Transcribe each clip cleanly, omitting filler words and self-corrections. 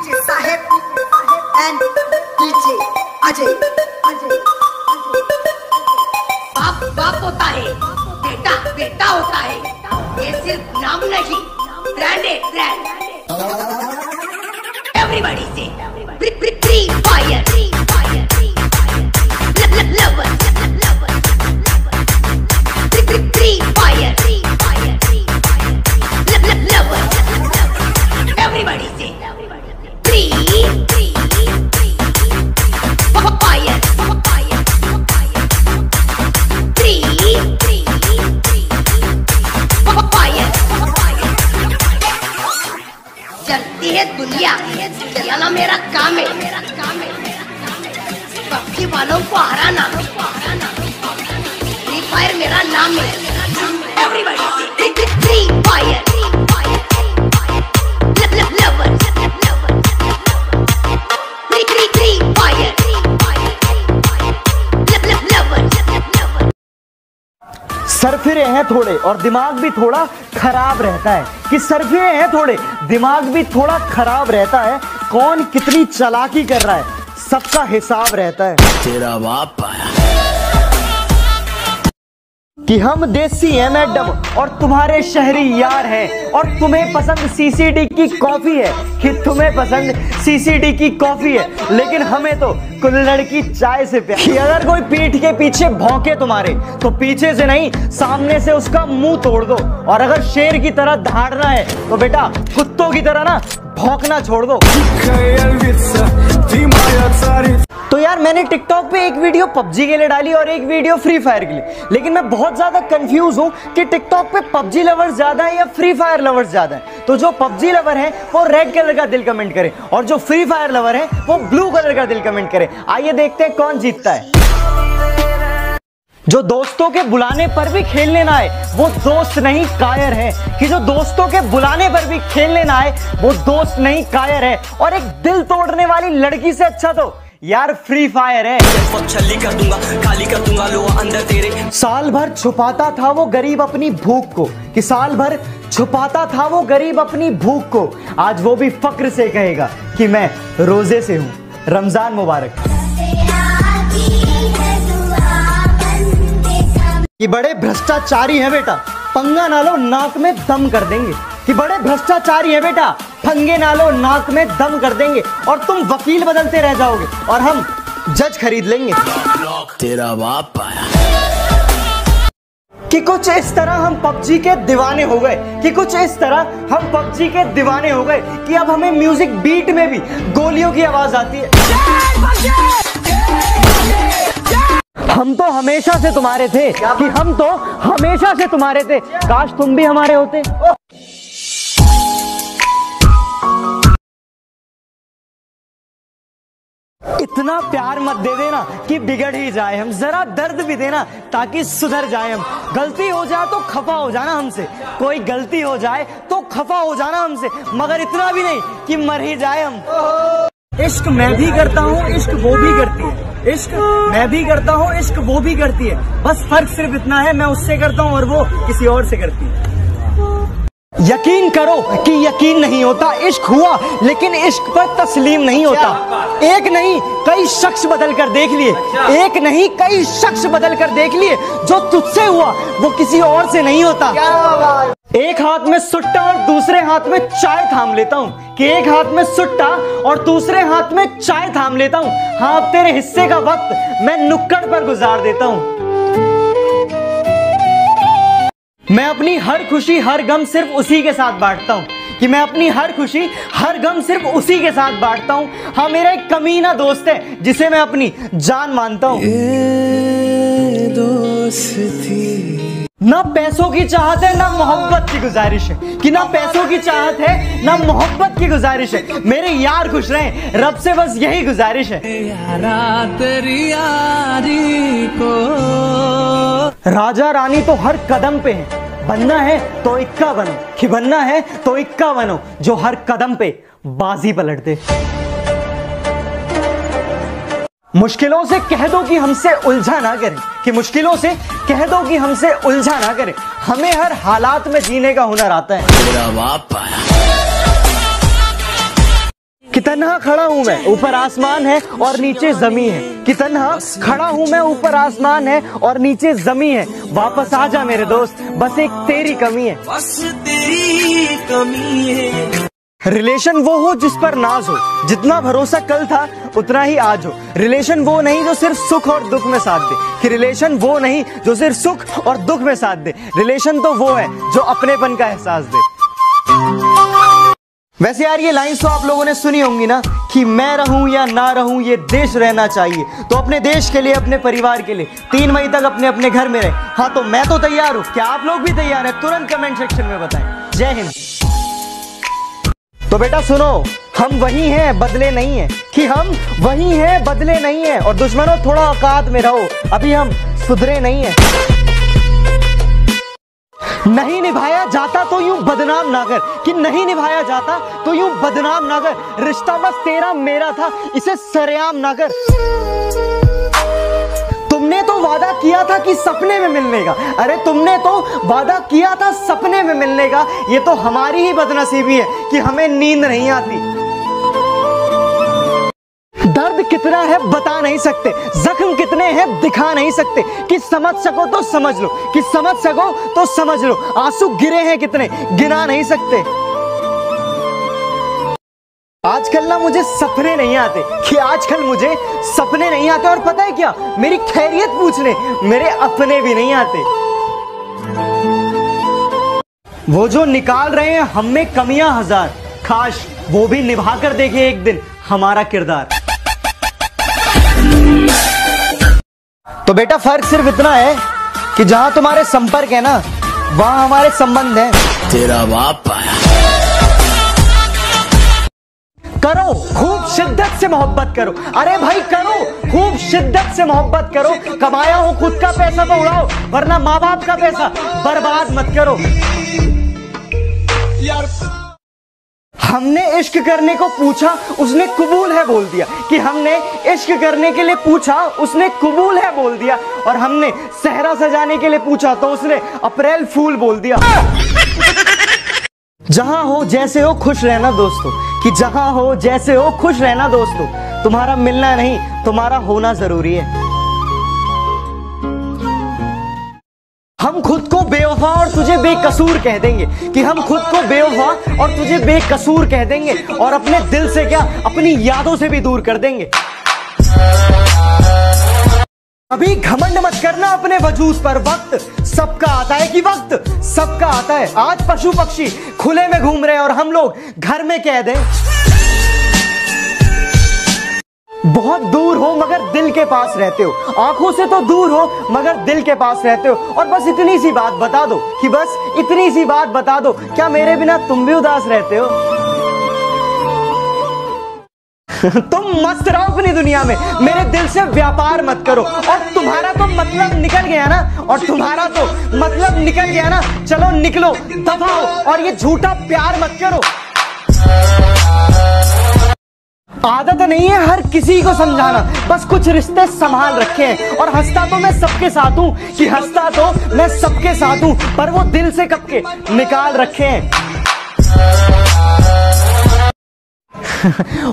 DJ Saheb and DJ Ajay. बाप बाप होता है, बेटा बेटा होता है, ये सिर्फ नाम नहीं, ब्रांड है brand. Everybody say free fire, lover, free fire, lover. Everybody say free fire. चलती है दुनिया, चलाना मेरा काम है, पबजी वालों को हराना, फ्री फायर मेरा नाम है। Everybody free fire, lover, free fire, lover. सरफिरे हैं थोड़े और दिमाग भी थोड़ा खराब रहता है, कि सरफिरे हैं थोड़े दिमाग भी थोड़ा खराब रहता है। कौन कितनी चालाकी कर रहा है सबका हिसाब रहता है। तेरा बाप आया कि हम देसी हैं मैडम और तुम्हारे शहरी यार हैं, और तुम्हें पसंद सीसीडी की कॉफी है, कि तुम्हें पसंद सीसीडी की कॉफी है, लेकिन हमें तो कुल्हड़ की चाय से प्यार। कि अगर कोई पीठ के पीछे भौंके तुम्हारे तो पीछे से नहीं सामने से उसका मुंह तोड़ दो, और अगर शेर की तरह दहाड़ना है तो बेटा कुत्तों की तरह ना भौंकना छोड़ दो। तो यार मैंने टिकटॉक पे एक वीडियो पबजी के लिए डाली और एक वीडियो फ्री फायर के लिए, लेकिन मैं बहुत ज्यादा कंफ्यूज हूं कि टिकटॉक पे पबजी लवर्स ज्यादा है या फ्री फायर लवर्स ज्यादा है। तो जो पबजी लवर है वो रेड कलर का दिल कमेंट करे, और जो फ्री फायर लवर है वो ब्लू कलर का दिल कमेंट करे। आइए देखते हैं कौन जीतता है। जो दोस्तों के बुलाने पर भी खेलने ना आए वो दोस्त नहीं कायर है, कि जो दोस्तों के बुलाने पर भी खेलने ना आए वो दोस्त नहीं कायर है। और एक दिल तोड़ने वाली लड़की से अच्छा तो यार फ्री फायर है। छली कर दूंगा, खाली कर दूंगा लो अंदर तेरे। साल भर छुपाता था वो गरीब अपनी भूख को, कि साल भर छुपाता था वो गरीब अपनी भूख को, आज वो भी फक्र से कहेगा कि मैं रोजे से हूँ। रमजान मुबारक। कि बड़े भ्रष्टाचारी हैं बेटा, पंगा ना लो नाक में दम कर देंगे। कि बड़े भ्रष्टाचारी हैं बेटा, पंगे ना लो नाक में दम कर देंगे, और तुम वकील बदलते रह जाओगे और हम जज खरीद लेंगे। तेरा बाप आया। कि कुछ इस तरह हम पबजी के दीवाने हो गए, कि कुछ इस तरह हम पबजी के दीवाने हो गए कि अब हमें म्यूजिक बीट में भी गोलियों की आवाज आती है। हम तो हमेशा से तुम्हारे थे, कि हम तो हमेशा से तुम्हारे थे, काश तुम भी हमारे होते। इतना प्यार मत दे देना कि बिगड़ ही जाए हम, जरा दर्द भी देना ताकि सुधर जाए हम। गलती हो जाए तो खफा हो जाना हमसे, कोई गलती हो जाए तो खफा हो जाना हमसे, मगर इतना भी नहीं कि मर ही जाए हम। इश्क मैं भी करता हूँ, इश्क वो भी करती है, इश्क मैं भी करता हूँ, इश्क वो भी करती है, बस फर्क सिर्फ इतना है मैं उससे करता हूँ और वो किसी और से करती है। यकीन करो कि यकीन नहीं होता, इश्क हुआ लेकिन इश्क पर तस्लीम नहीं होता। एक नहीं कई शख्स बदल कर देख लिए, एक नहीं कई शख्स बदल कर देख लिए, जो तुझसे हुआ वो किसी और से नहीं होता। एक हाथ में सुट्टा और दूसरे हाथ में चाय थाम लेता हूँ, कि एक हाथ में सुट्टा और दूसरे हाथ में चाय थाम लेता हूँ। हाँ अब तेरे हिस्से का वक्त मैं नुक्कड़ पर गुजार देता हूँ। मैं अपनी हर खुशी हर गम सिर्फ उसी के साथ बांटता हूँ, कि मैं अपनी हर खुशी हर गम सिर्फ उसी के साथ बांटता हूँ। हाँ मेरा एक कमीना दोस्त है जिसे मैं अपनी जान मानता हूँ। ना पैसों की चाहत है ना मोहब्बत की गुजारिश है, कि ना पैसों की चाहत है ना मोहब्बत की गुजारिश है। मेरे यार खुश रहें रब से बस यही गुजारिश है। यारा तेरी यारी को राजा रानी तो हर कदम पे है, बनना है तो इक्का बनो, कि बनना है तो इक्का बनो जो हर कदम पे बाजी पलट दे। मुश्किलों से कह दो कि हमसे उलझा ना करें, कि मुश्किलों से कह दो कि हमसे उलझा ना करें, हमें हर हालात में जीने का हुनर आता है। मेरा बाप आया। कि तन्हा खड़ा हूँ मैं, ऊपर आसमान है और नीचे जमीन है। कि तन्हा खड़ा हूँ मैं, ऊपर आसमान है और नीचे जमीन है। वापस आ जा मेरे दोस्त, बस एक तेरी कमी है। बस तेरी कमी है। रिलेशन वो हो जिस पर नाज हो, जितना भरोसा कल था उतना ही आज हो। रिलेशन वो नहीं जो सिर्फ सुख और दुख में साथ दे, कि रिलेशन वो नहीं जो सिर्फ सुख और दुख में साथ दे। रिलेशन तो वो है जो अपनेपन का एहसास दे। वैसे यार ये लाइंस तो आप लोगों ने सुनी होंगी ना, कि मैं रहूं या ना रहूं ये देश रहना चाहिए। तो अपने देश के लिए, अपने परिवार के लिए 3 मई तक अपने अपने घर में रहे। हाँ तो मैं तो तैयार हूं, क्या आप लोग भी तैयार हैं? तुरंत कमेंट सेक्शन में बताएं। जय हिंद। तो बेटा सुनो, हम वही हैं, बदले नहीं हैं। कि हम वही हैं, बदले नहीं हैं। और दुश्मनों थोड़ा औकात में रहो, अभी हम सुधरे नहीं हैं। नहीं निभाया जाता तो यूं बदनाम ना कर, कि नहीं निभाया जाता तो यूं बदनाम ना कर। रिश्ता बस तेरा मेरा था, इसे सरेआम ना कर। तुमने तो वादा किया था कि सपने में मिलने का, अरे तुमने तो वादा किया था सपने में मिलने का। ये तो हमारी ही बदनसीबी है कि हमें नींद नहीं आती। दर्द कितना है बता नहीं सकते, जख्म कितने हैं दिखा नहीं सकते। कि समझ सको तो समझ लो, कि समझ सको तो समझ लो। आंसू गिरे हैं कितने गिना नहीं सकते। आजकल ना मुझे सपने नहीं आते, कि आजकल मुझे सपने नहीं आते। और पता है क्या, मेरी खैरियत पूछने मेरे अपने भी नहीं आते। वो जो निकाल रहे हैं हम में कमियां हजार, काश वो भी निभा कर देखे एक दिन हमारा किरदार। तो बेटा फर्क सिर्फ इतना है कि जहां तुम्हारे संपर्क है ना, वहां हमारे संबंध है। तेरा बाप आया। करो खूब शिद्दत से मोहब्बत करो, अरे भाई करो खूब शिद्दत से मोहब्बत करो। कमाया हो खुद का पैसा तो उड़ाओ, वरना माँ बाप का पैसा बर्बाद मत करो। हमने इश्क करने को पूछा, उसने कबूल है बोल दिया। कि हमने इश्क करने के लिए पूछा, उसने कबूल है बोल दिया। और हमने सहरा सजाने के लिए पूछा तो उसने अप्रैल फूल बोल दिया। जहां हो जैसे हो खुश रहना दोस्तों, कि जहां हो जैसे हो खुश रहना दोस्तों। तुम्हारा मिलना नहीं, तुम्हारा होना जरूरी है। हम खुद को बेवफा और तुझे बेकसूर कह देंगे, कि हम खुद को बेवफा और तुझे बेकसूर कह देंगे। और अपने दिल से क्या, अपनी यादों से भी दूर कर देंगे। अभी घमंड मत करना अपने वजूद पर, वक्त सबका आता है। कि वक्त सबका आता है। आज पशु पक्षी खुले में घूम रहे हैं और हम लोग घर में कैद हैं। बहुत दूर हो मगर दिल के पास रहते हो, आंखों से तो दूर हो मगर दिल के पास रहते हो। और बस इतनी सी बात बता दो, कि बस इतनी सी बात बता दो, क्या मेरे बिना तुम भी उदास रहते हो? तुम मस्त रहो अपनी दुनिया में, मेरे दिल से व्यापार मत करो। और तुम्हारा तो मतलब निकल गया ना, और तुम्हारा तो मतलब निकल गया ना। चलो निकलो, दफा हो, और ये झूठा प्यार मत करो। आदत नहीं है हर किसी को समझाना, बस कुछ रिश्ते संभाल रखे हैं। और हंसता तो मैं सबके साथ हूं, कि हंसता तो मैं सबके साथ हूं, पर वो दिल से कब के निकाल रखे हैं।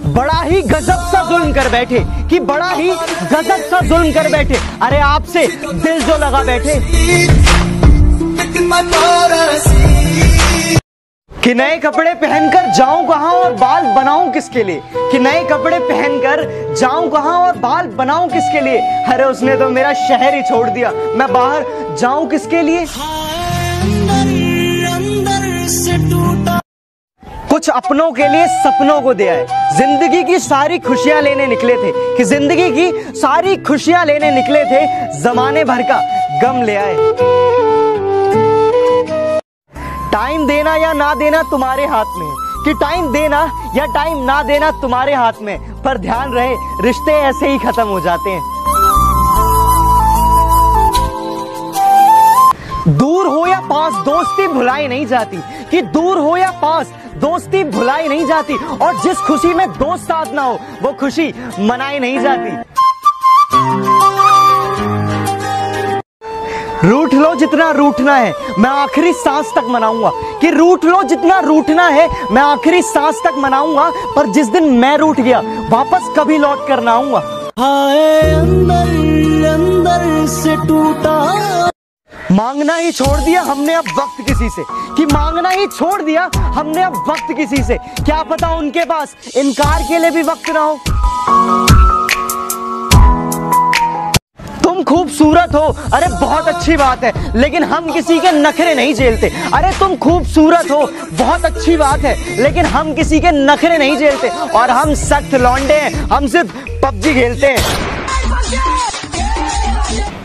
बड़ा ही गजब सा जुल्म कर बैठे, कि बड़ा ही गजब सा जुल्म कर बैठे। अरे आपसे दिल जो लगा बैठे। कि नए कपड़े पहनकर जाऊं कहां और बाल बनाऊं किसके लिए। कि नए कपड़े पहनकर जाऊं कहां और बाल बनाऊं किसके लिए। अरे उसने तो मेरा शहर ही छोड़ दिया, मैं बाहर जाऊं किसके लिए। कुछ अपनों के लिए सपनों को दिया है। जिंदगी की सारी खुशियां लेने निकले थे, कि जिंदगी की सारी खुशियां लेने निकले थे, जमाने भर का गम ले आए। टाइम देना या ना देना तुम्हारे हाथ में है, कि टाइम देना या टाइम ना देना तुम्हारे हाथ में। पर ध्यान रहे, रिश्ते ऐसे ही खत्म हो जाते हैं। दूर हो या पास दोस्ती भुलाई नहीं जाती, कि दूर हो या पास दोस्ती भुलाई नहीं जाती। और जिस खुशी में दोस्त साथ ना हो वो खुशी मनाई नहीं जाती। रूठ लो जितना रूठना है, मैं आखिरी सांस तक मनाऊंगा। कि रूठ लो जितना रूठना है, मैं आखिरी सांस तक मनाऊंगा। पर जिस दिन मैं रूठ गया, वापस कभी लौट कर ना आऊंगा। हाय अंदर अंदर से टूटा। मांगना ही छोड़ दिया हमने अब वक्त किसी से, कि मांगना ही छोड़ दिया हमने अब वक्त किसी से। क्या पता उनके पास इनकार के लिए भी वक्त ना हो। तुम खूबसूरत हो, अरे बहुत अच्छी बात है, लेकिन हम किसी के नखरे नहीं झेलते। अरे तुम खूबसूरत हो, बहुत अच्छी बात है, लेकिन हम किसी के नखरे नहीं झेलते। और हम सख्त लौंडे हैं, हम सिर्फ पबजी खेलते हैं।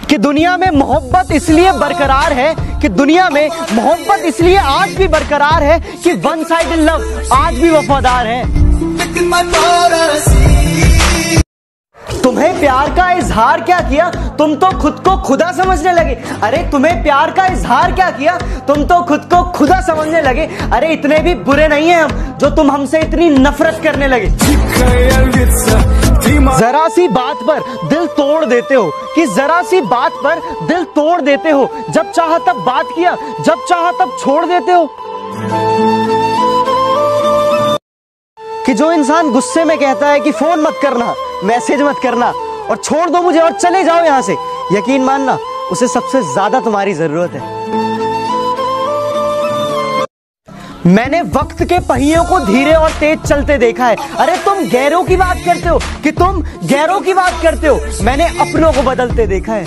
कि दुनिया में मोहब्बत इसलिए बरकरार है, कि दुनिया में मोहब्बत इसलिए आज भी बरकरार है कि वन साइडेड लव आज भी वफादार है। तुम्हें प्यार का इजहार क्या किया, तुम तो खुद को खुदा समझने लगे। अरे तुम्हें प्यार का इजहार क्या किया, तुम तो खुद को खुदा समझने लगे। अरे इतने भी बुरे नहीं हैं हम, जो तुम हमसे इतनी नफरत करने लगे। जरा सी बात पर दिल तोड़ देते हो, कि जरा सी बात पर दिल तोड़ देते हो। जब चाहा तब बात किया, जब चाहा तब छोड़ देते हो। कि जो इंसान गुस्से में कहता है कि फोन मत करना, मैसेज मत करना और छोड़ दो मुझे और चले जाओ यहां से, यकीन मानना उसे सबसे ज्यादा तुम्हारी जरूरत है। मैंने वक्त के पहियों को धीरे और तेज चलते देखा है। अरे तुम गैरों की बात करते हो, कि तुम गैरों की बात करते हो, मैंने अपनों को बदलते देखा है।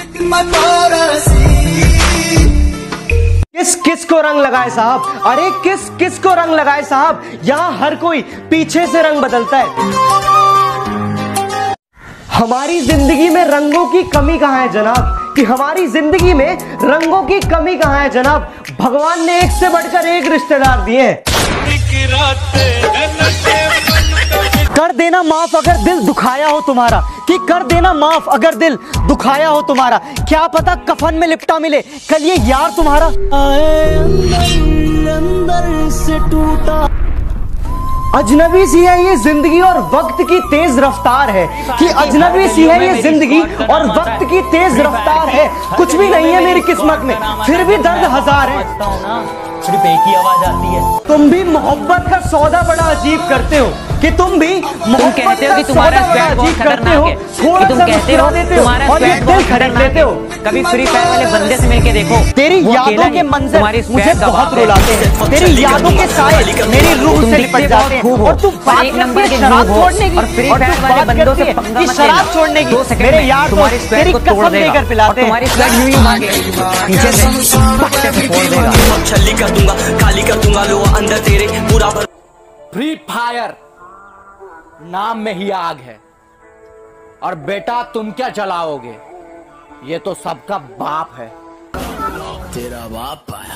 किस किस को रंग लगाए साहब, अरे किस किस को रंग लगाए साहब, यहाँ हर कोई पीछे से रंग बदलता है। हमारी जिंदगी में रंगों की कमी कहाँ है जनाब, कि हमारी जिंदगी में रंगों की कमी कहाँ है जनाब। भगवान ने एक से बढ़कर एक रिश्तेदार दिए हैं। कर देना माफ अगर दिल दुखाया हो तुम्हारा, कि कर देना माफ अगर दिल दुखाया हो तुम्हारा। क्या पता कफन में लिपटा मिले कल ये यार तुम्हारा। अंदर से टूटा। अजनबी सी है ये जिंदगी और वक्त की तेज रफ्तार है, कि अजनबी सी है ये जिंदगी और वक्त की तेज रफ्तार है। कुछ भी नहीं है मेरी किस्मत में, फिर भी दर्द हजार है। सिर्फ एक ही आवाज आती है। तुम भी मोहब्बत का सौदा बड़ा अजीब करते हो, कि तुम भी मोहब्बत कहते हो का कि तुम्हारा सौदा बड़ा स्क्वाड बहुत अजीब करते खतरनाक हो। है, थोड़ा कि तुम सा कहते हो मुस्कुरा देते हो तुम्हारा और ये स्क्वाड दिल बहुत खरीद खतरनाक लेते हो। कभी फ्री फायर वाले बंदे से मिलके देखो, तेरी वो यादों अकेला के ही मंजर तुम्हारी मुझे स्क्वाड का बहुत बाप है। रुलाते हैं। तेरी यादों के साए मेरी रूह से लिपट जाते हैं। और तू बात एक नंबर करती के है शराब नूब हो, छोड़ने की, और फ्री और तू फायर वाले बात बंदों से करती है पंगा कि मत शराब लेना। छोड़ने की। 2 सेकंड मेरे में यार तुम्हारी दोस्त स्क्वाड तेरी को तोड़ कसम देगा देकर पिलाते और हैं। तुम्हारी स्क्वाड यूं ही मांगे पीछे से पक्के से फोड़ देगा। छली कर दूंगा, खाली कर दूंगा लो अंदर तेरे पूरा भर। फ्री फायर नाम में ही आग है, और बेटा तुम क्या चलाओगे, ये तो सबका बाप है। तेरा बाप आया।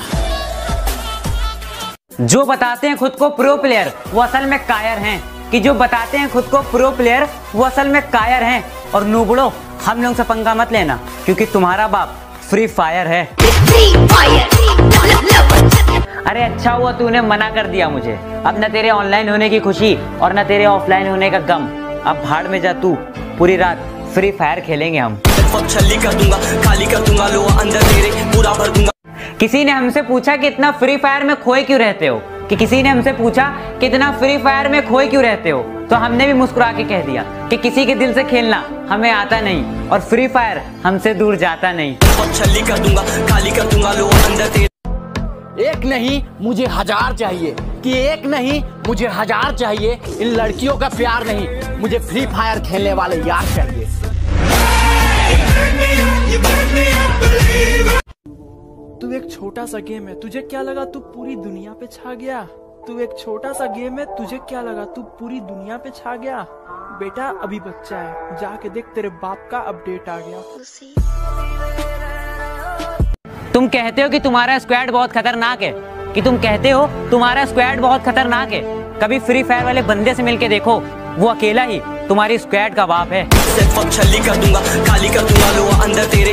जो बताते हैं खुद को प्रो प्लेयर वो असल में कायर हैं, कि जो बताते हैं खुद को प्रो प्लेयर वो असल में कायर हैं। और नूबड़ो हम लोग से पंगा मत लेना, क्योंकि तुम्हारा बाप फ्री फायर है। अरे अच्छा हुआ तूने मना कर दिया मुझे, अब न तेरे ऑनलाइन होने की खुशी और न तेरे ऑफलाइन होने का गम। अब भाड़ में जा तू, पूरी रात फ्री फायर खेलेंगे हम। छली कर दूंगा, खाली कर दूंगा लो अंदर तेरे पूरा भर दूंगा। किसी ने हमसे पूछा कि इतना फ्री फायर में खोए क्यों रहते हो, कि किसी ने हमसे पूछा कि इतना फ्री फायर में खोए क्यों रहते हो, तो हमने भी मुस्कुरा के कह दिया कि किसी के दिल से खेलना हमें आता नहीं और फ्री फायर हमसे दूर जाता नहीं। छली कर दूंगा, खाली कर दूंगा लो अंदर तेरे। एक नहीं मुझे 1000 चाहिए, कि एक नहीं मुझे 1000 चाहिए। इन लड़कियों का प्यार नहीं, मुझे फ्री फायर खेलने वाले यार चाहिए। तू एक छोटा सा गेम है, तुझे क्या लगा तू पूरी दुनिया पे छा गया। तू एक छोटा सा गेम है, तुझे क्या लगा तू पूरी दुनिया पे छा गया। बेटा अभी बच्चा है, जाके देख तेरे बाप का अपडेट आ गया। तुम कहते हो कि तुम्हारा स्क्वाड बहुत खतरनाक है, कि तुम कहते हो तुम्हारा स्क्वाड बहुत खतरनाक है। कभी फ्री फायर वाले बंदे से मिलके देखो, वो अकेला ही तुम्हारी स्क्वाड का बाप है। छली कर दूंगा, खाली कर दूंगा लो अंदर तेरे